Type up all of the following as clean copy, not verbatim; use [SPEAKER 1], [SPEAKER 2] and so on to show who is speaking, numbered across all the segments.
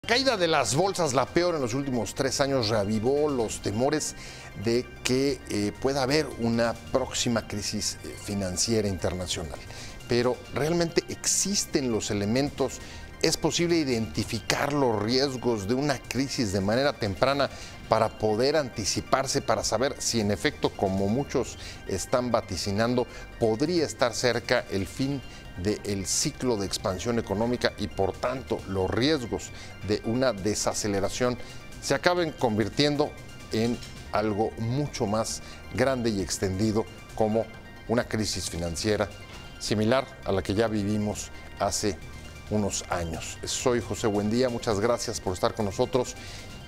[SPEAKER 1] caída de las bolsas, la peor en los últimos 3 años, reavivó los temores de que pueda haber una próxima crisis financiera internacional. Pero ¿realmente existen los elementos? ¿Es posible identificar los riesgos de una crisis de manera temprana para poder anticiparse, para saber si en efecto, como muchos están vaticinando, podría estar cerca el fin del ciclo de expansión económica y por tanto los riesgos de una desaceleración se acaben convirtiendo en algo mucho más grande y extendido, como una crisis financiera similar a la que ya vivimos hace unos años? Soy José Buendía, muchas gracias por estar con nosotros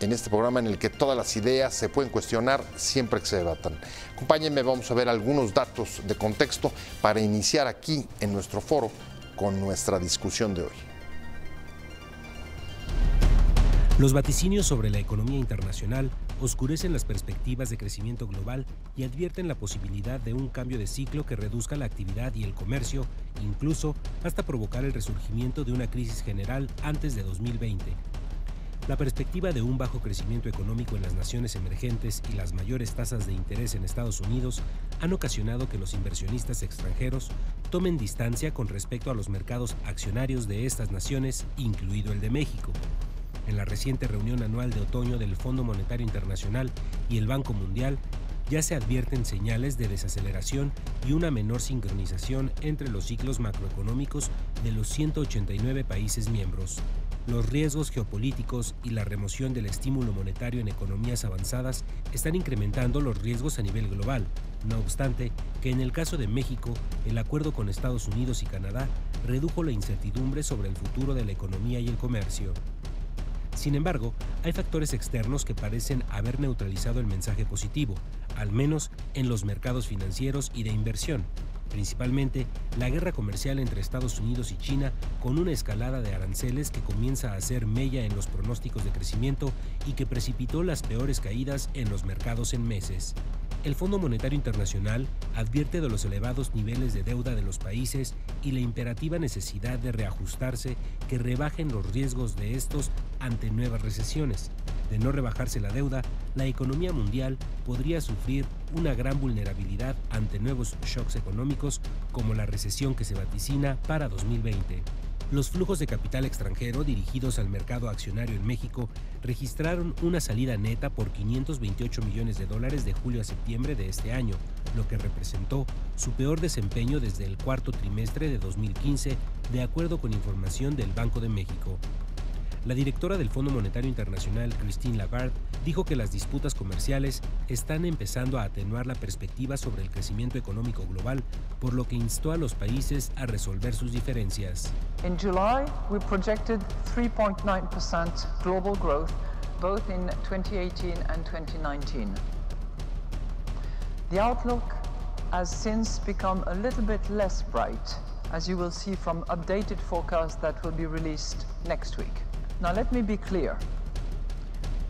[SPEAKER 1] en este programa en el que todas las ideas se pueden cuestionar siempre que se debatan. Acompáñenme, vamos a ver algunos datos de contexto para iniciar aquí en nuestro foro con nuestra discusión de hoy.
[SPEAKER 2] Los vaticinios sobre la economía internacional oscurecen las perspectivas de crecimiento global y advierten la posibilidad de un cambio de ciclo que reduzca la actividad y el comercio, incluso hasta provocar el resurgimiento de una crisis general antes de 2020. La perspectiva de un bajo crecimiento económico en las naciones emergentes y las mayores tasas de interés en Estados Unidos han ocasionado que los inversionistas extranjeros tomen distancia con respecto a los mercados accionarios de estas naciones, incluido el de México. En la reciente reunión anual de otoño del Fondo Monetario Internacional y el Banco Mundial, ya se advierten señales de desaceleración y una menor sincronización entre los ciclos macroeconómicos de los 189 países miembros. Los riesgos geopolíticos y la remoción del estímulo monetario en economías avanzadas están incrementando los riesgos a nivel global. No obstante, que en el caso de México, el acuerdo con Estados Unidos y Canadá redujo la incertidumbre sobre el futuro de la economía y el comercio. Sin embargo, hay factores externos que parecen haber neutralizado el mensaje positivo, al menos en los mercados financieros y de inversión, principalmente la guerra comercial entre Estados Unidos y China, con una escalada de aranceles que comienza a hacer mella en los pronósticos de crecimiento y que precipitó las peores caídas en los mercados en meses. El Fondo Monetario Internacional advierte de los elevados niveles de deuda de los países y la imperativa necesidad de reajustarse que rebajen los riesgos de estos ante nuevas recesiones. De no rebajarse la deuda, la economía mundial podría sufrir una gran vulnerabilidad ante nuevos shocks económicos como la recesión que se vaticina para 2020. Los flujos de capital extranjero dirigidos al mercado accionario en México registraron una salida neta por $528 millones de julio a septiembre de este año, lo que representó su peor desempeño desde el cuarto trimestre de 2015, de acuerdo con información del Banco de México. La directora del Fondo Monetario Internacional, Christine Lagarde, dijo que las disputas comerciales están empezando a atenuar la perspectiva sobre el crecimiento económico global, por lo que instó a los países a resolver sus diferencias.
[SPEAKER 3] In July, we projected 3.9% global growth, both in 2018 and 2019. The outlook has since become a little bit less bright, as you will see from updated forecasts that will be released next week. Now, let me be clear.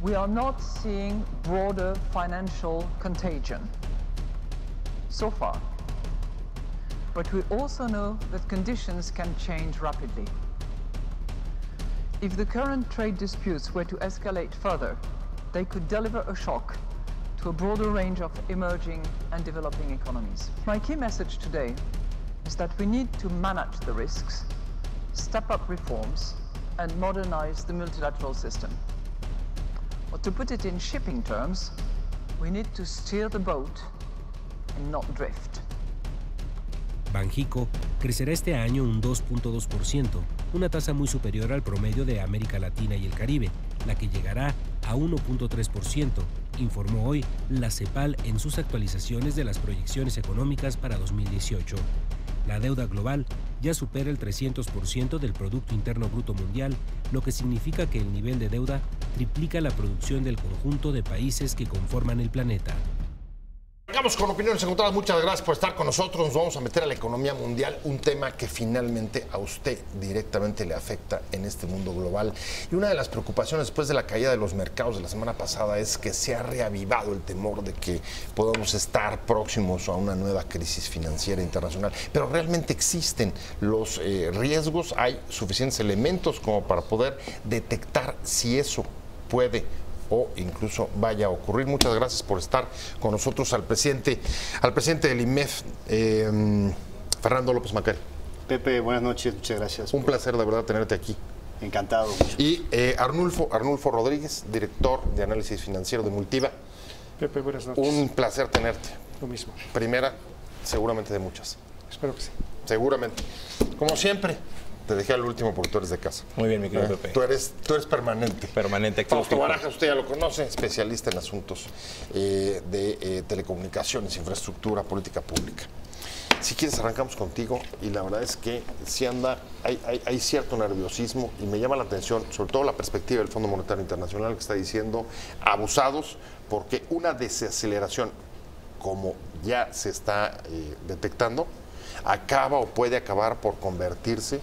[SPEAKER 3] We are not seeing broader financial contagion so far. But we also know that conditions can change rapidly. If the current trade disputes were to escalate further, they could deliver a shock to a broader range of emerging and developing economies. My key message today is that we need to manage the risks, step up reforms, and modernize the multilateral system. Or to put it in shipping terms, we need to steer the boat and not drift.
[SPEAKER 2] Banxico crecerá este año un 2.2%, una tasa muy superior al promedio de América Latina y el Caribe, la que llegará a 1.3%, informó hoy la CEPAL en sus actualizaciones de las proyecciones económicas para 2018. La deuda global ya supera el 300% del Producto Interno Bruto Mundial, lo que significa que el nivel de deuda triplica la producción del conjunto de países que conforman el planeta.
[SPEAKER 1] Arrancamos con opiniones encontradas. Muchas gracias por estar con nosotros. Nos vamos a meter a la economía mundial, un tema que finalmente a usted directamente le afecta en este mundo global. Y una de las preocupaciones después de la caída de los mercados de la semana pasada es que se ha reavivado el temor de que podamos estar próximos a una nueva crisis financiera internacional. Pero realmente existen los riesgos, hay suficientes elementos como para poder detectar si eso puede o incluso vaya a ocurrir. Muchas gracias por estar con nosotros al presidente del IMEF, Fernando López Macari.
[SPEAKER 4] Pepe, buenas noches, muchas gracias.
[SPEAKER 1] Un placer de verdad tenerte aquí.
[SPEAKER 4] Encantado.
[SPEAKER 1] Y Arnulfo Rodríguez, director de análisis financiero de Multiva.
[SPEAKER 5] Pepe, buenas noches.
[SPEAKER 1] Un placer tenerte.
[SPEAKER 5] Lo mismo.
[SPEAKER 1] Primera, seguramente de muchas.
[SPEAKER 5] Espero que sí.
[SPEAKER 1] Seguramente. Como siempre, te dejé al último porque tú eres de casa.
[SPEAKER 6] Muy bien, mi querido Pepe.
[SPEAKER 1] Tú eres permanente.
[SPEAKER 6] Permanente.
[SPEAKER 1] Fausto Barajas, usted ya lo conoce, especialista en asuntos de telecomunicaciones, infraestructura, política pública. Si quieres, arrancamos contigo y la verdad es que sí hay cierto nerviosismo y me llama la atención, sobre todo la perspectiva del Fondo Monetario Internacional que está diciendo abusados porque una desaceleración, como ya se está detectando, acaba o puede acabar por convertirse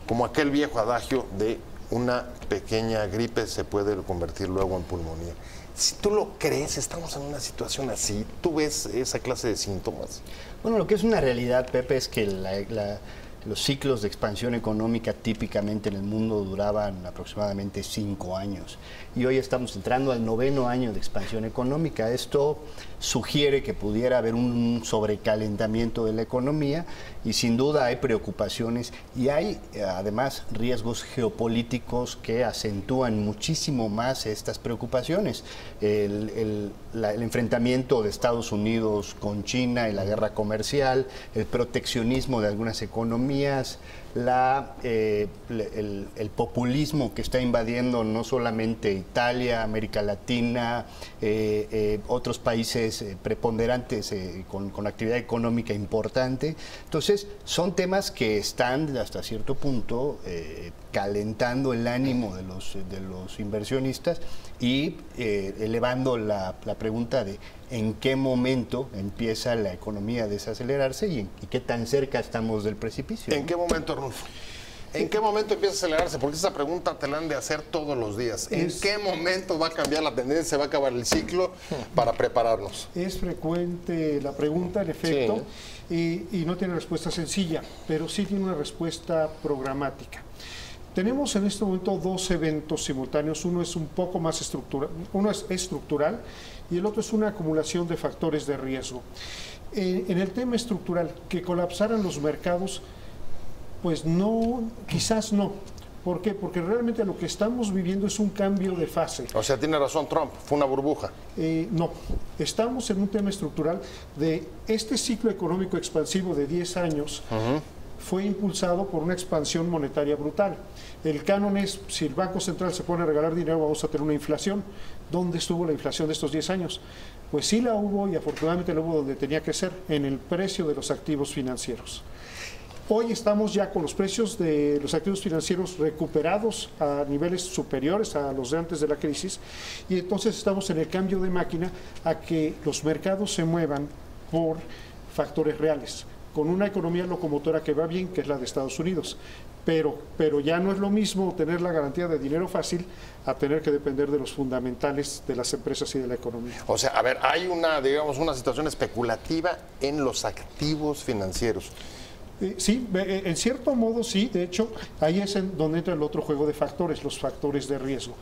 [SPEAKER 1] como aquel viejo adagio de una pequeña gripe se puede convertir luego en pulmonía. Si tú lo crees, estamos en una situación así, ¿tú ves esa clase de síntomas?
[SPEAKER 4] Bueno, lo que es una realidad, Pepe, es que los ciclos de expansión económica típicamente en el mundo duraban aproximadamente 5 años. Y hoy estamos entrando al 9º año de expansión económica. Esto sugiere que pudiera haber un sobrecalentamiento de la economía y sin duda hay preocupaciones y hay además riesgos geopolíticos que acentúan muchísimo más estas preocupaciones. El enfrentamiento de Estados Unidos con China y la guerra comercial, el proteccionismo de algunas economías, el populismo que está invadiendo no solamente Italia, América Latina, otros países preponderantes con actividad económica importante. Entonces, son temas que están hasta cierto punto calentando el ánimo de los inversionistas y elevando la pregunta de en qué momento empieza la economía a desacelerarse y qué tan cerca estamos del precipicio.
[SPEAKER 1] ¿En qué momento, Arnulfo? ¿En qué momento empieza a acelerarse? Porque esa pregunta te la han de hacer todos los días. ¿En qué momento va a cambiar la tendencia, va a acabar el ciclo para prepararnos?
[SPEAKER 5] Es frecuente la pregunta, en efecto, sí. y no tiene respuesta sencilla, pero sí tiene una respuesta programática. Tenemos en este momento 2 eventos simultáneos, uno es un poco más estructural, uno es estructural y el otro es una acumulación de factores de riesgo. En el tema estructural, que colapsaran los mercados, pues no, quizás no. ¿Por qué? Porque realmente lo que estamos viviendo es un cambio de fase.
[SPEAKER 1] O sea, tiene razón Trump, fue una burbuja.
[SPEAKER 5] No, estamos en un tema estructural de este ciclo económico expansivo de 10 años. Fue impulsado por una expansión monetaria brutal. El canon es, si el Banco Central se pone a regalar dinero, vamos a tener una inflación. ¿Dónde estuvo la inflación de estos 10 años? Pues sí la hubo y afortunadamente la hubo donde tenía que ser, en el precio de los activos financieros. Hoy estamos ya con los precios de los activos financieros recuperados a niveles superiores a los de antes de la crisis y entonces estamos en el cambio de máquina a que los mercados se muevan por factores reales, con una economía locomotora que va bien, que es la de Estados Unidos. Pero ya no es lo mismo tener la garantía de dinero fácil a tener que depender de los fundamentales de las empresas y de la economía.
[SPEAKER 1] O sea, a ver, hay una situación especulativa en los activos financieros.
[SPEAKER 5] Sí, en cierto modo sí, de hecho, ahí es donde entra el otro juego de factores, los factores de riesgo.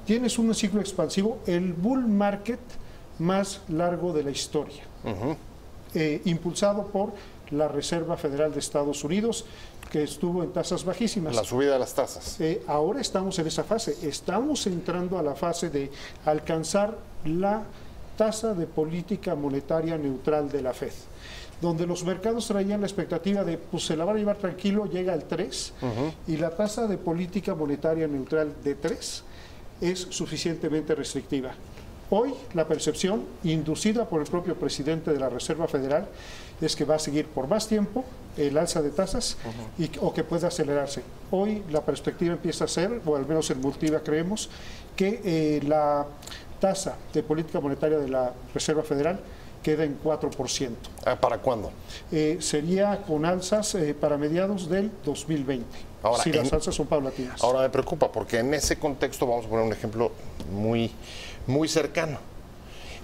[SPEAKER 5] Tienes un ciclo expansivo, el bull market más largo de la historia, impulsado por la Reserva Federal de Estados Unidos, que estuvo en tasas bajísimas.
[SPEAKER 1] La subida de las tasas.
[SPEAKER 5] Ahora estamos en esa fase, estamos entrando a la fase de alcanzar la tasa de política monetaria neutral de la FED, donde los mercados traían la expectativa de, pues se la van a llevar tranquilo, llega al 3, y la tasa de política monetaria neutral de 3 es suficientemente restrictiva. Hoy la percepción, inducida por el propio presidente de la Reserva Federal, es que va a seguir por más tiempo el alza de tasas o que pueda acelerarse. Hoy la perspectiva empieza a ser, o al menos en Multiva creemos, que la tasa de política monetaria de la Reserva Federal queda en 4%.
[SPEAKER 1] ¿Para cuándo?
[SPEAKER 5] Sería con alzas para mediados del 2020.
[SPEAKER 1] Ahora,
[SPEAKER 5] si las alzas son paulatinas.
[SPEAKER 1] Ahora me preocupa porque en ese contexto vamos a poner un ejemplo muy, muy cercano.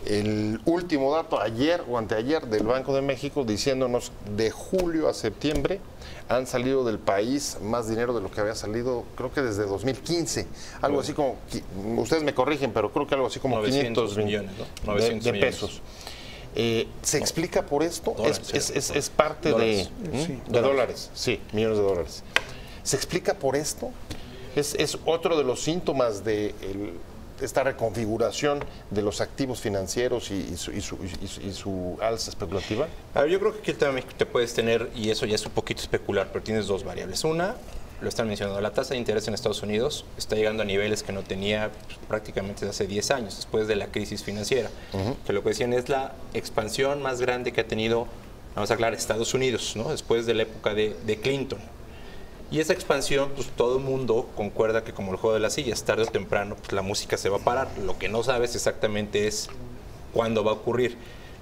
[SPEAKER 1] El último dato, ayer o anteayer, del Banco de México, diciéndonos de julio a septiembre han salido del país más dinero de lo que había salido, creo que desde 2015. Algo así como, ustedes me corrigen, pero creo que algo así como 500
[SPEAKER 6] millones, ¿no? 900
[SPEAKER 1] de
[SPEAKER 6] millones.
[SPEAKER 1] pesos. ¿Se explica por esto?
[SPEAKER 6] Dólares,
[SPEAKER 1] Es parte
[SPEAKER 6] dólares.
[SPEAKER 1] de dólares, sí, millones de dólares. ¿Se explica por esto? ¿Es otro de los síntomas de esta reconfiguración de los activos financieros y su alza especulativa?
[SPEAKER 6] A ver, yo creo que aquí el tema de México te puedes tener, y eso ya es un poquito especular, pero tienes dos variables. Una, lo están mencionando, la tasa de interés en Estados Unidos está llegando a niveles que no tenía prácticamente desde hace 10 años, después de la crisis financiera. Que lo que decían es la expansión más grande que ha tenido, vamos a aclarar, Estados Unidos, ¿no? Después de la época de Clinton. Y esa expansión, pues todo el mundo concuerda que como el juego de las sillas, tarde o temprano, pues la música se va a parar. Lo que no sabes exactamente es cuándo va a ocurrir.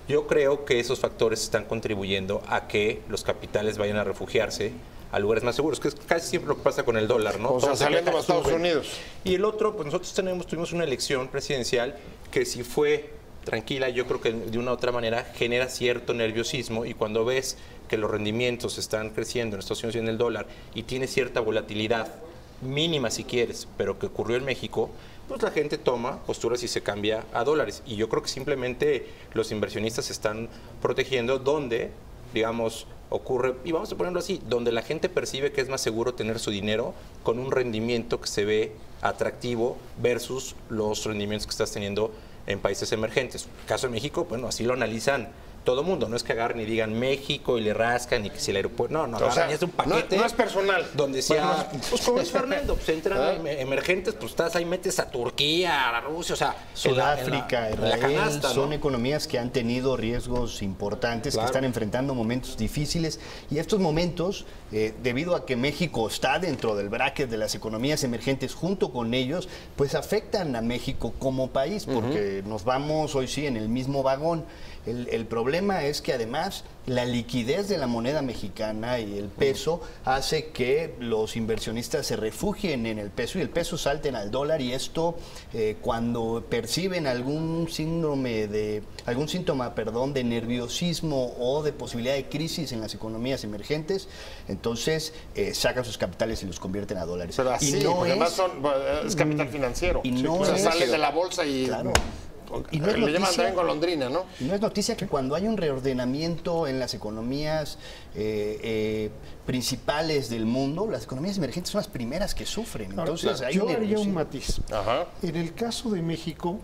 [SPEAKER 6] Yo creo que esos factores están contribuyendo a que los capitales vayan a refugiarse a lugares más seguros, que es casi siempre lo que pasa con el dólar, ¿no?
[SPEAKER 1] O sea, saliendo a Estados Unidos.
[SPEAKER 6] Y el otro, pues nosotros tuvimos una elección presidencial que si fue tranquila, yo creo que de una u otra manera genera cierto nerviosismo, y cuando ves que los rendimientos están creciendo en Estados Unidos y en el dólar y tiene cierta volatilidad mínima si quieres, pero que ocurrió en México, pues la gente toma posturas y se cambia a dólares. Y yo creo que simplemente los inversionistas se están protegiendo donde, digamos, ocurre, y vamos a ponerlo así, donde la gente percibe que es más seguro tener su dinero con un rendimiento que se ve atractivo versus los rendimientos que estás teniendo en países emergentes. En el caso de México, bueno, así lo analizan todo mundo, no es que agarren y digan México y le rascan y que si el aeropuerto, no, agarran, o sea, es un paquete.
[SPEAKER 1] No es personal.
[SPEAKER 6] Donde sea, pues como dice Fernando, pues entran emergentes, pues estás ahí, metes a Turquía, a Rusia, o sea,
[SPEAKER 4] Sudáfrica, Israel,
[SPEAKER 6] canasta,
[SPEAKER 4] son
[SPEAKER 6] ¿no?
[SPEAKER 4] economías que han tenido riesgos importantes,
[SPEAKER 6] Claro.
[SPEAKER 4] que están enfrentando momentos difíciles, y estos momentos, debido a que México está dentro del bracket de las economías emergentes junto con ellos, pues afectan a México como país, porque nos vamos hoy sí en el mismo vagón. El problema es que además la liquidez de la moneda mexicana y el peso hace que los inversionistas se refugien en el peso y el peso salten al dólar, y esto cuando perciben algún síntoma de nerviosismo o de posibilidad de crisis en las economías emergentes, entonces sacan sus capitales y los convierten a dólares.
[SPEAKER 1] Pero así,
[SPEAKER 4] y no
[SPEAKER 1] porque
[SPEAKER 4] es,
[SPEAKER 1] además es capital financiero.
[SPEAKER 4] Y no
[SPEAKER 1] o sea,
[SPEAKER 4] es-
[SPEAKER 1] salen de la bolsa y...
[SPEAKER 4] Claro. Y no es
[SPEAKER 1] le llaman
[SPEAKER 4] noticia-
[SPEAKER 1] también golondrina, ¿no?
[SPEAKER 4] Y no es noticia que cuando hay un reordenamiento en las economías principales del mundo, las economías emergentes son las primeras que sufren.
[SPEAKER 5] Ahora,
[SPEAKER 4] Entonces, hay
[SPEAKER 5] yo
[SPEAKER 4] un
[SPEAKER 5] haría un
[SPEAKER 4] nerviosismo.
[SPEAKER 5] matiz.
[SPEAKER 1] Ajá.
[SPEAKER 5] En el caso de México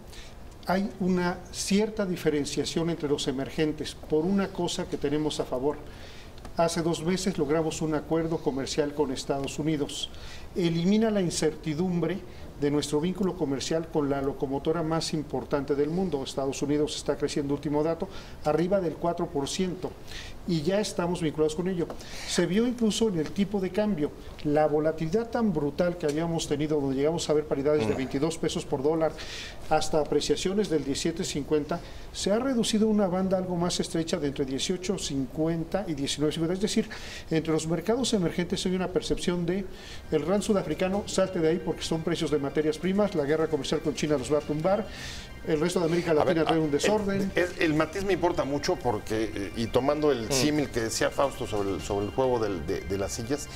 [SPEAKER 5] hay una cierta diferenciación entre los emergentes por una cosa que tenemos a favor. Hace 2 meses logramos un acuerdo comercial con Estados Unidos. Elimina la incertidumbre de nuestro vínculo comercial con la locomotora más importante del mundo. Estados Unidos está creciendo, último dato, arriba del 4%, y ya estamos vinculados con ello. Se vio incluso en el tipo de cambio. La volatilidad tan brutal que habíamos tenido, donde llegamos a ver paridades de 22 pesos por dólar hasta apreciaciones del 17.50, se ha reducido a una banda algo más estrecha de entre 18.50 y 19.50. Es decir, entre los mercados emergentes hay una percepción de el rand sudafricano salte de ahí porque son precios de materias primas, la guerra comercial con China los va a tumbar, el resto de América Latina trae un desorden.
[SPEAKER 1] El matiz me importa mucho porque, y tomando el símil que decía Fausto sobre el juego de las sillas,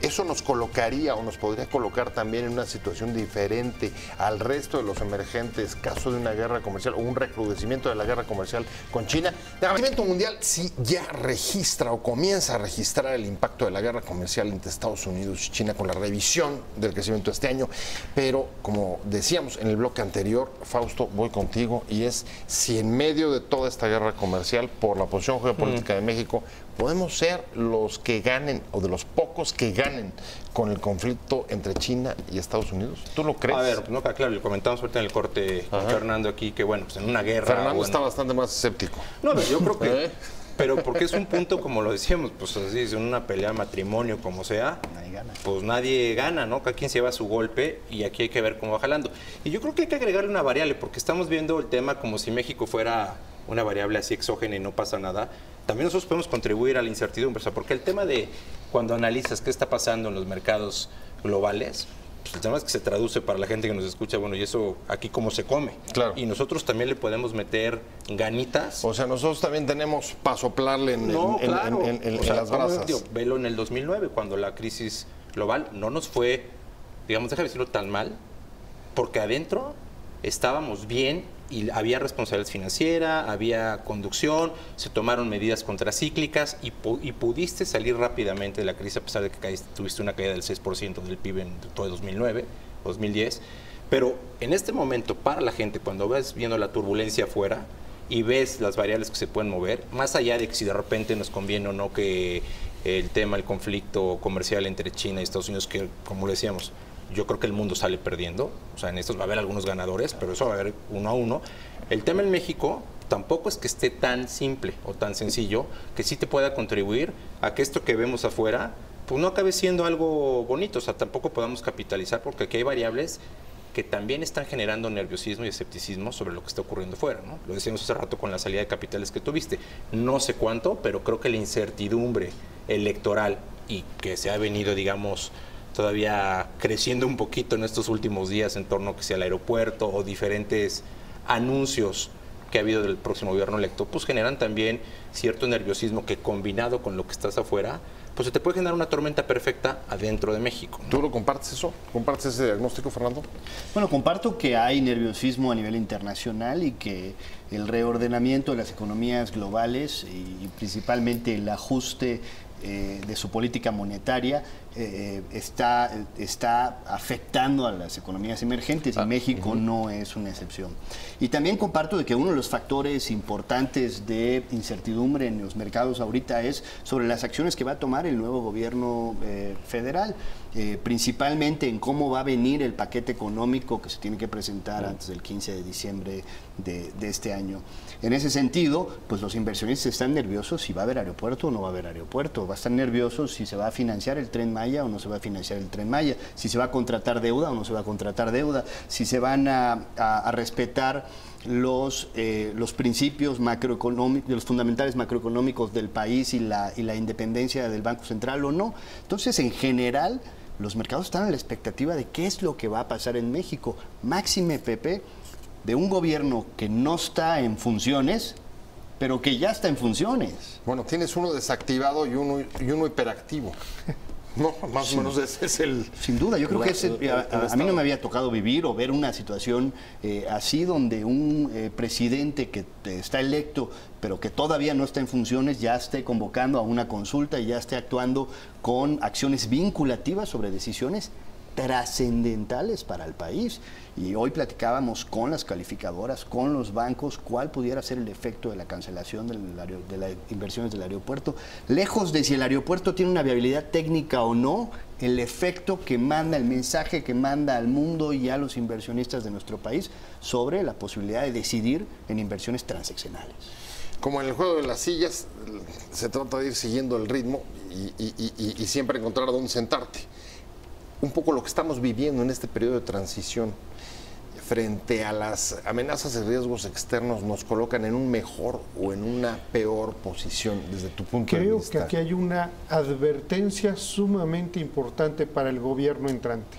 [SPEAKER 1] eso nos colocaría o nos podría colocar también en una situación diferente al resto de los emergentes, caso de una guerra comercial o un recrudecimiento de la guerra comercial con China. El crecimiento mundial sí ya registra o comienza a registrar el impacto de la guerra comercial entre Estados Unidos y China con la revisión del crecimiento este año, pero como decíamos en el bloque anterior, Fausto, voy contigo, y es si en medio de toda esta guerra comercial, por la posición geopolítica de México, podemos ser los que ganen o de los pocos que ganen con el conflicto entre China y Estados Unidos. ¿Tú lo crees?
[SPEAKER 6] A ver, no, claro, lo comentamos ahorita en el corte con Fernando aquí, que bueno, pues en una guerra...
[SPEAKER 1] Fernando está bastante más escéptico.
[SPEAKER 6] No, yo creo que... Pero porque es un punto, como lo decíamos, pues así, en una pelea, matrimonio, como sea, pues nadie gana, ¿no? Cada quien se lleva su golpe y aquí hay que ver cómo va jalando. Y yo creo que hay que agregarle una variable, porque estamos viendo el tema como si México fuera una variable así exógena y no pasa nada, también nosotros podemos contribuir a la incertidumbre. O sea, porque el tema de cuando analizas qué está pasando en los mercados globales, pues el tema es que se traduce para la gente que nos escucha, bueno, y eso aquí cómo se come.
[SPEAKER 1] Claro.
[SPEAKER 6] Y nosotros también le podemos meter ganitas.
[SPEAKER 1] O sea, nosotros también tenemos para soplarle en
[SPEAKER 6] O sea,
[SPEAKER 1] las brasas.
[SPEAKER 6] Velo en el 2009, cuando la crisis global no nos fue, digamos, déjame decirlo, tan mal, porque adentro estábamos bien y había responsabilidad financiera, había conducción, se tomaron medidas contracíclicas y pudiste salir rápidamente de la crisis a pesar de que tuviste una caída del 6% del PIB en todo 2009, 2010. Pero en este momento, para la gente, cuando vas viendo la turbulencia afuera y ves las variables que se pueden mover, más allá de que si de repente nos conviene o no que el conflicto comercial entre China y Estados Unidos, que como le decíamos, yo creo que el mundo sale perdiendo, o sea, en estos va a haber algunos ganadores, pero eso va a haber 1 a 1. El tema en México tampoco es que esté tan simple o tan sencillo que sí te pueda contribuir a que esto que vemos afuera, pues no acabe siendo algo bonito, o sea, tampoco podamos capitalizar porque aquí hay variables que también están generando nerviosismo y escepticismo sobre lo que está ocurriendo fuera, ¿no? Lo decíamos hace rato con la salida de capitales que tuviste. No sé cuánto, pero creo que la incertidumbre electoral y que se ha venido, digamos, todavía creciendo un poquito en estos últimos días en torno a que sea el aeropuerto o diferentes anuncios que ha habido del próximo gobierno electo, pues generan también cierto nerviosismo que combinado con lo que estás afuera, pues se te puede generar una tormenta perfecta adentro de México, ¿no?
[SPEAKER 1] ¿Tú lo compartes eso? ¿Compartes ese diagnóstico, Fernando?
[SPEAKER 4] Bueno, comparto que hay nerviosismo a nivel internacional y que el reordenamiento de las economías globales y principalmente el ajuste de su política monetaria está afectando a las economías emergentes y México no es una excepción. Y también comparto de que uno de los factores importantes de incertidumbre en los mercados ahorita es sobre las acciones que va a tomar el nuevo gobierno federal, principalmente en cómo va a venir el paquete económico que se tiene que presentar antes del 15 de diciembre de este año. En ese sentido, pues los inversionistas están nerviosos si va a haber aeropuerto o no va a haber aeropuerto, va a estar nerviosos si se va a financiar el Tren Maya o no se va a financiar el Tren Maya, si se va a contratar deuda o no se va a contratar deuda, si se van a respetar los principios macroeconómicos, los fundamentales macroeconómicos del país y la independencia del Banco Central o no. Entonces, en general, los mercados están a la expectativa de qué es lo que va a pasar en México. Máxime, Pepe, de un gobierno que no está en funciones, pero que ya está en funciones.
[SPEAKER 1] Bueno, tienes uno desactivado y uno hiperactivo. No, más o menos ese es el...
[SPEAKER 4] Sin duda, yo creo que a mí no me había tocado vivir o ver una situación así donde un presidente que está electo pero que todavía no está en funciones ya esté convocando a una consulta y ya esté actuando con acciones vinculativas sobre decisiones trascendentales para el país. Y hoy platicábamos con las calificadoras, con los bancos, cuál pudiera ser el efecto de la cancelación de las inversiones del aeropuerto. Lejos de si el aeropuerto tiene una viabilidad técnica o no, el efecto que manda, el mensaje que manda al mundo y a los inversionistas de nuestro país sobre la posibilidad de decidir en inversiones transaccionales.
[SPEAKER 1] Como en el juego de las sillas, se trata de ir siguiendo el ritmo y siempre encontrar a dónde sentarte. Un poco lo que estamos viviendo en este periodo de transición frente a las amenazas y riesgos externos nos colocan en un mejor o en una peor posición desde tu punto de vista.
[SPEAKER 5] Creo que aquí hay una advertencia sumamente importante para el gobierno entrante.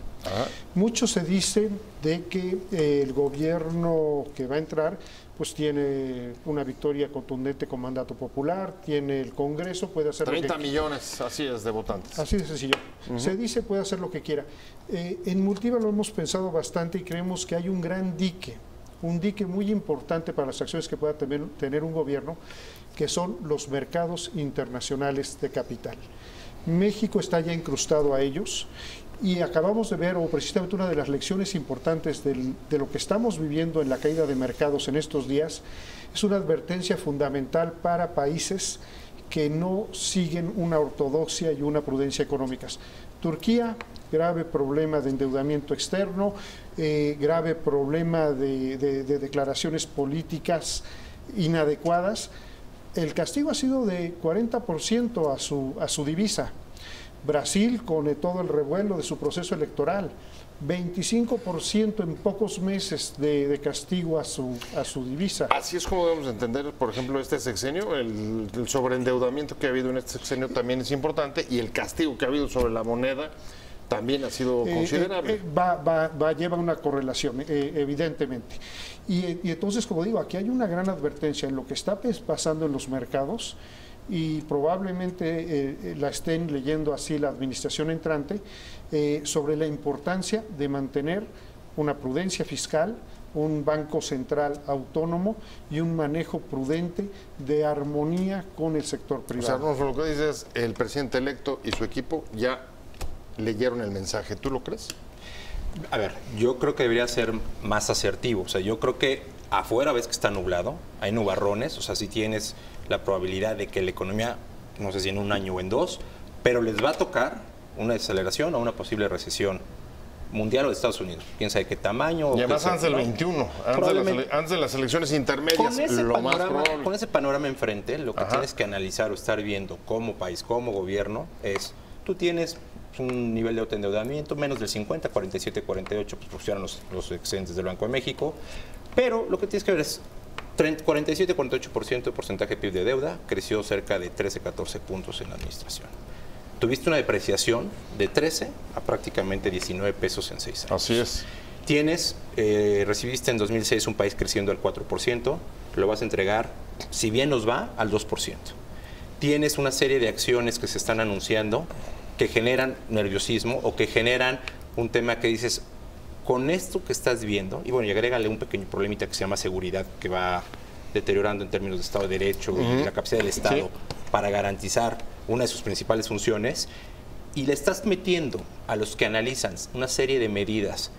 [SPEAKER 5] Mucho se dice de que el gobierno que va a entrar pues tiene una victoria contundente con mandato popular, tiene el Congreso, puede hacer
[SPEAKER 1] 30 millones, así es, de votantes.
[SPEAKER 5] Así de sencillo. Se dice puede hacer lo que quiera. En Multiva lo hemos pensado bastante y creemos que hay un gran dique, un dique muy importante para las acciones que pueda tener un gobierno, que son los mercados internacionales de capital. México está ya incrustado a ellos. Y acabamos de ver, o precisamente una de las lecciones importantes de lo que estamos viviendo en la caída de mercados en estos días, es una advertencia fundamental para países que no siguen una ortodoxia y una prudencia económicas. Turquía, grave problema de endeudamiento externo, grave problema de declaraciones políticas inadecuadas. El castigo ha sido de 40% a su divisa. Brasil con todo el revuelo de su proceso electoral, 25% en pocos meses de castigo a su divisa.
[SPEAKER 1] Así es como debemos entender, por ejemplo, este sexenio. El sobreendeudamiento que ha habido en este sexenio también es importante, y el castigo que ha habido sobre la moneda también ha sido considerable.
[SPEAKER 5] Lleva una correlación, evidentemente. Y entonces, como digo, aquí hay una gran advertencia en lo que está pasando en los mercados, y probablemente la estén leyendo así la administración entrante, sobre la importancia de mantener una prudencia fiscal, un banco central autónomo y un manejo prudente de armonía con el sector privado.
[SPEAKER 1] O sea, lo que dices, el presidente electo y su equipo ya leyeron el mensaje. ¿Tú lo crees?
[SPEAKER 6] A ver, yo creo que debería ser más asertivo. O sea, yo creo que afuera ves que está nublado, hay nubarrones, o sea, si tienes la probabilidad de que la economía, no sé si en un año o en dos, pero les va a tocar una desaceleración o una posible recesión mundial o de Estados Unidos. Quién sabe qué tamaño.
[SPEAKER 1] Y además antes del 21, antes de las elecciones intermedias,
[SPEAKER 6] con ese panorama enfrente, lo que tienes que analizar o estar viendo como país, como gobierno, es, tú tienes un nivel de endeudamiento menos del 50, 47, 48, pues pusieron los excedentes del Banco de México, pero lo que tienes que ver es 47, 48% de porcentaje PIB de deuda, creció cerca de 13, 14 puntos en la administración. Tuviste una depreciación de 13 a prácticamente 19 pesos en 6 años.
[SPEAKER 1] Así es.
[SPEAKER 6] Recibiste en 2006 un país creciendo al 4%, lo vas a entregar, si bien nos va, al 2%. Tienes una serie de acciones que se están anunciando que generan nerviosismo o que generan un tema que dices, con esto que estás viendo, y bueno, y agrégale un pequeño problemita que se llama seguridad, que va deteriorando en términos de Estado de Derecho y la capacidad del Estado para garantizar una de sus principales funciones, y le estás metiendo a los que analizan una serie de medidas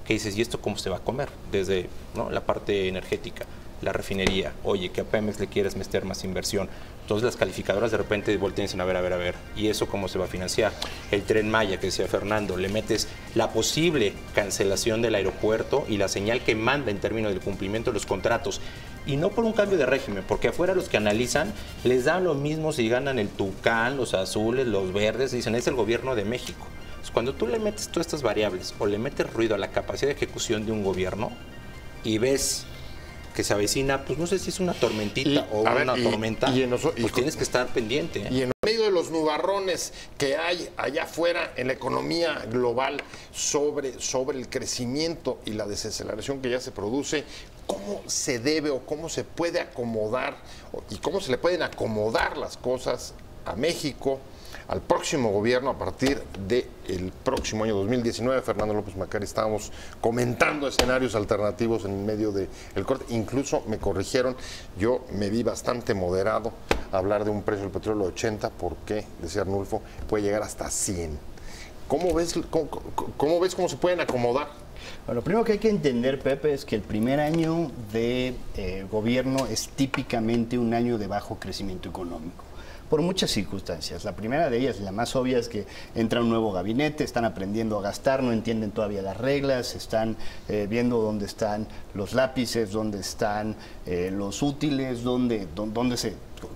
[SPEAKER 6] que dices, ¿y esto cómo se va a comer? Desde la parte energética, la refinería, oye, que a Pemex le quieres meter más inversión. Entonces las calificadoras de repente voltean y dicen, a ver, ¿y eso cómo se va a financiar? El Tren Maya, que decía Fernando, le metes la posible cancelación del aeropuerto y la señal que manda en términos del cumplimiento de los contratos. Y no por un cambio de régimen, porque afuera los que analizan les dan lo mismo si ganan el Tucán, los azules, los verdes, dicen, es el gobierno de México. Entonces, cuando tú le metes todas estas variables o le metes ruido a la capacidad de ejecución de un gobierno y ves que se avecina, pues no sé si es una tormentita o una tormenta, pues tienes que estar pendiente.
[SPEAKER 1] Y en medio de los nubarrones que hay allá afuera en la economía global sobre el crecimiento y la desaceleración que ya se produce, ¿cómo se debe o cómo se puede acomodar y cómo se le pueden acomodar las cosas a México, al próximo gobierno a partir del próximo año 2019? Fernando López Macari, estábamos comentando escenarios alternativos en medio del corte. Incluso me corrigieron, yo me vi bastante moderado a hablar de un precio del petróleo de 80, porque, decía Arnulfo, puede llegar hasta 100. ¿Cómo ves cómo se pueden acomodar?
[SPEAKER 4] Bueno, lo primero que hay que entender, Pepe, es que el primer año de gobierno es típicamente un año de bajo crecimiento económico, por muchas circunstancias. La primera de ellas, la más obvia, es que entra un nuevo gabinete, están aprendiendo a gastar, no entienden todavía las reglas, están viendo dónde están los lápices, dónde están los útiles,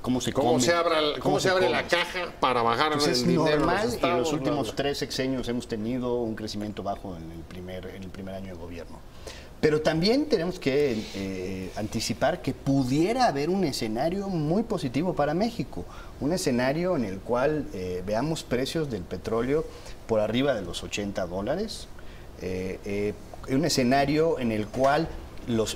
[SPEAKER 4] cómo se
[SPEAKER 1] abre la caja para bajar el dinero.
[SPEAKER 4] Es normal, y en los últimos 3 sexenios hemos tenido un crecimiento bajo en el primer año de gobierno. Pero también tenemos que anticipar que pudiera haber un escenario muy positivo para México, un escenario en el cual veamos precios del petróleo por arriba de los $80, un escenario en el cual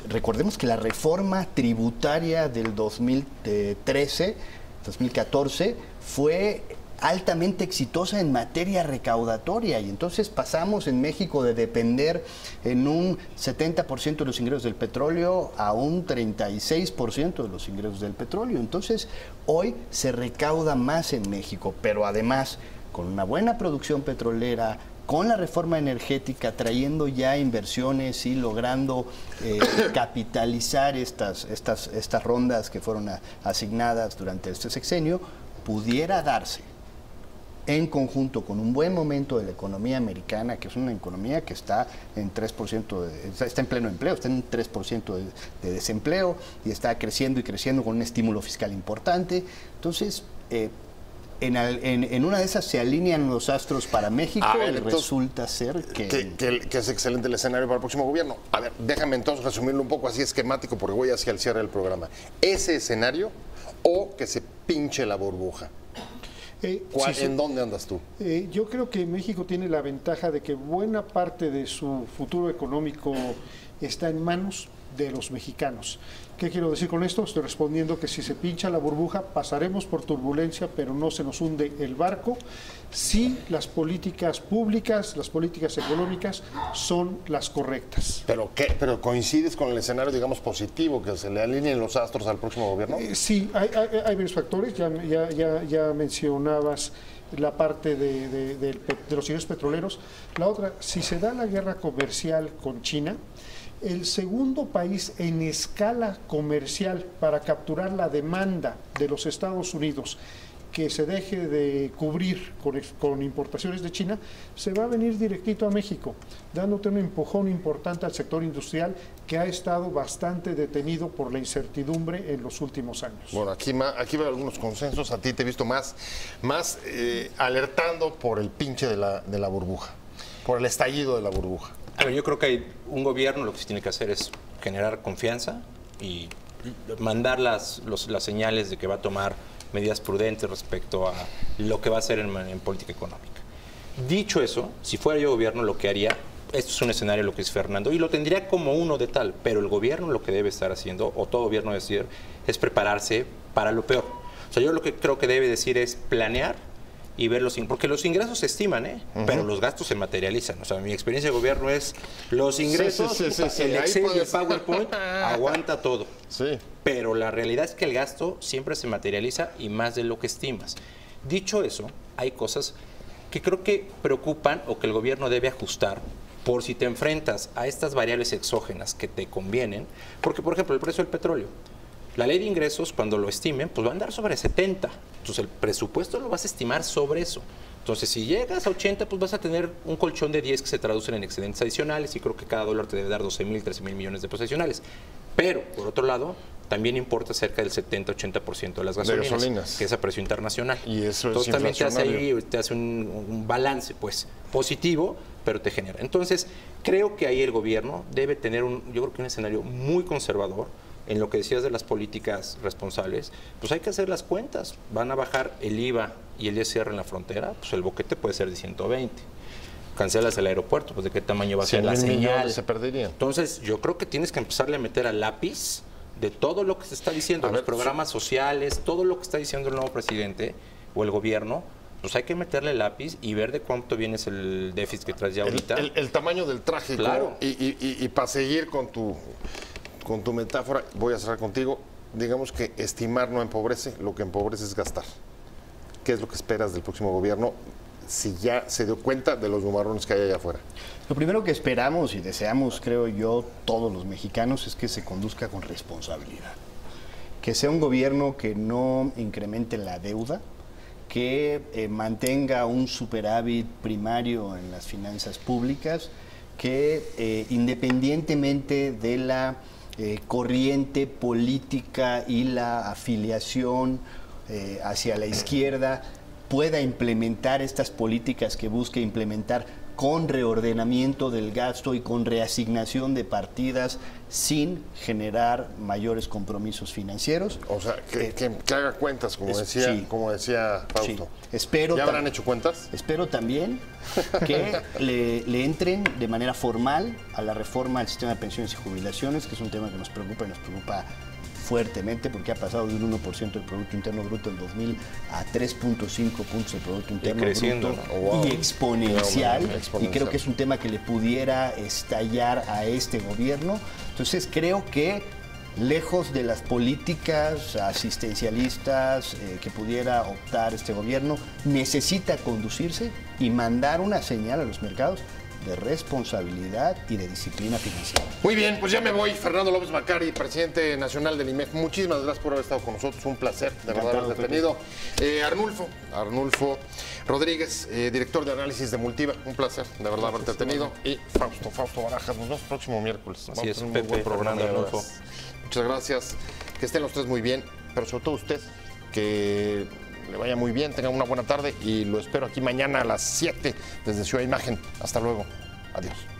[SPEAKER 4] recordemos que la reforma tributaria del 2014 fue altamente exitosa en materia recaudatoria, y entonces pasamos en México de depender en un 70% de los ingresos del petróleo a un 36% de los ingresos del petróleo. Entonces hoy se recauda más en México, pero además con una buena producción petrolera, con la reforma energética, trayendo ya inversiones y logrando capitalizar estas rondas que fueron asignadas durante este sexenio, pudiera darse en conjunto con un buen momento de la economía americana, que es una economía que está en 3%, está en pleno empleo, está en 3% de desempleo, y está creciendo y creciendo con un estímulo fiscal importante. Entonces, en una de esas se alinean los astros para México
[SPEAKER 1] A ver,
[SPEAKER 4] y
[SPEAKER 1] entonces,
[SPEAKER 4] resulta ser
[SPEAKER 1] que es excelente el escenario para el próximo gobierno. A ver, déjame entonces resumirlo un poco así esquemático porque voy hacia el cierre del programa. ¿Ese escenario o que se pinche la burbuja? ¿En dónde andas tú?
[SPEAKER 5] Yo creo que México tiene la ventaja de que buena parte de su futuro económico está en manos de los mexicanos. ¿Qué quiero decir con esto? Estoy respondiendo que si se pincha la burbuja pasaremos por turbulencia, pero no se nos hunde el barco si las políticas públicas, las políticas económicas son las correctas.
[SPEAKER 1] ¿Pero qué? ¿Pero coincides con el escenario, digamos, positivo, que se le alineen los astros al próximo gobierno?
[SPEAKER 5] Sí, hay varios factores. Ya mencionabas la parte de los ingresos petroleros. La otra, si se da la guerra comercial con China, el segundo país en escala comercial para capturar la demanda de los Estados Unidos que se deje de cubrir con importaciones de China, se va a venir directito a México, dándote un empujón importante al sector industrial que ha estado bastante detenido por la incertidumbre en los últimos años.
[SPEAKER 1] Bueno, aquí veo algunos consensos. A ti te he visto más alertando por el pinche de la burbuja, por el estallido de la burbuja.
[SPEAKER 6] A ver, yo creo que hay un gobierno, lo que se tiene que hacer es generar confianza y mandar las señales de que va a tomar medidas prudentes respecto a lo que va a hacer en política económica. Dicho eso, si fuera yo gobierno, lo que haría, esto es un escenario lo que es Fernando, y lo tendría como uno de tal, pero el gobierno lo que debe estar haciendo, o todo gobierno debe decir, es prepararse para lo peor. O sea, yo lo que creo que debe decir es planear y ver porque los ingresos se estiman, pero los gastos se materializan. O sea, mi experiencia de gobierno es los ingresos, el Excel y el PowerPoint aguanta todo.
[SPEAKER 1] Sí.
[SPEAKER 6] Pero la realidad es que el gasto siempre se materializa y más de lo que estimas. Dicho eso, hay cosas que creo que preocupan o que el gobierno debe ajustar por si te enfrentas a estas variables exógenas que te convienen. Porque, por ejemplo, el precio del petróleo. La ley de ingresos, cuando lo estimen, pues va a andar sobre 70. Entonces, el presupuesto lo vas a estimar sobre eso. Entonces, si llegas a 80, pues vas a tener un colchón de 10 que se traducen en excedentes adicionales y creo que cada dólar te debe dar 12,000, 13,000 millones de pesos adicionales. Pero, por otro lado, también importa cerca del 70-80% de las gasolinas, que es a precio internacional.
[SPEAKER 1] Y eso
[SPEAKER 6] entonces,
[SPEAKER 1] es
[SPEAKER 6] también
[SPEAKER 1] inflacionario.
[SPEAKER 6] te hace un balance, pues, positivo, pero te genera. Entonces, creo que ahí el gobierno debe tener yo creo que un escenario muy conservador. En lo que decías de las políticas responsables, pues hay que hacer las cuentas. Van a bajar el IVA y el ISR en la frontera, pues el boquete puede ser de 120. Cancelas el aeropuerto, pues de qué tamaño va a ser la señal.
[SPEAKER 1] Se perderían.
[SPEAKER 6] Entonces, yo creo que tienes que empezarle a meter al lápiz de todo lo que se está diciendo, los programas sociales, todo lo que está diciendo el nuevo presidente o el gobierno. Pues hay que meterle el lápiz y ver de cuánto viene el déficit que traes ya ahorita.
[SPEAKER 1] El tamaño del traje.
[SPEAKER 6] Claro.
[SPEAKER 1] Y para seguir con tu metáfora, voy a cerrar contigo. Digamos que estimar no empobrece, lo que empobrece es gastar. ¿Qué es lo que esperas del próximo gobierno si ya se dio cuenta de los nubarrones que hay allá afuera?
[SPEAKER 4] Lo primero que esperamos y deseamos, creo yo, todos los mexicanos, es que se conduzca con responsabilidad. Que sea un gobierno que no incremente la deuda, que mantenga un superávit primario en las finanzas públicas, que independientemente de la corriente política y la afiliación hacia la izquierda, pueda implementar estas políticas que busque implementar con reordenamiento del gasto y con reasignación de partidas sin generar mayores compromisos financieros.
[SPEAKER 1] O sea, que haga cuentas, como decía Fausto.
[SPEAKER 4] Sí. Espero
[SPEAKER 1] ¿Ya habrán hecho cuentas?
[SPEAKER 4] Espero también que le entren de manera formal a la reforma del sistema de pensiones y jubilaciones, que es un tema que nos preocupa y nos preocupa fuertemente porque ha pasado de un 1% del Producto Interno Bruto en 2000 a 3.5 puntos del Producto Interno Bruto,
[SPEAKER 1] ¿no?
[SPEAKER 4] Y exponencial. Y creo que es un tema que le pudiera estallar a este gobierno. Entonces creo que lejos de las políticas asistencialistas que pudiera optar este gobierno, necesita conducirse y mandar una señal a los mercados de responsabilidad y de disciplina financiera.
[SPEAKER 1] Muy bien, pues ya me voy. Fernando López Macari, presidente nacional del IMEF. Muchísimas gracias por haber estado con nosotros. Un placer, de verdad, haberte tenido. Arnulfo Rodríguez, director de análisis de Multiva. Un placer, de verdad, haberte tenido. Y Fausto Barajas. Nos vemos el próximo miércoles.
[SPEAKER 6] Así es,
[SPEAKER 1] un
[SPEAKER 6] Pepe,
[SPEAKER 1] buen programa.
[SPEAKER 6] Arnulfo.
[SPEAKER 1] Muchas gracias. Que estén los tres muy bien, pero sobre todo usted, que le vaya muy bien, tengan una buena tarde y lo espero aquí mañana a las 7 desde Ciudad Imagen. Hasta luego. Adiós.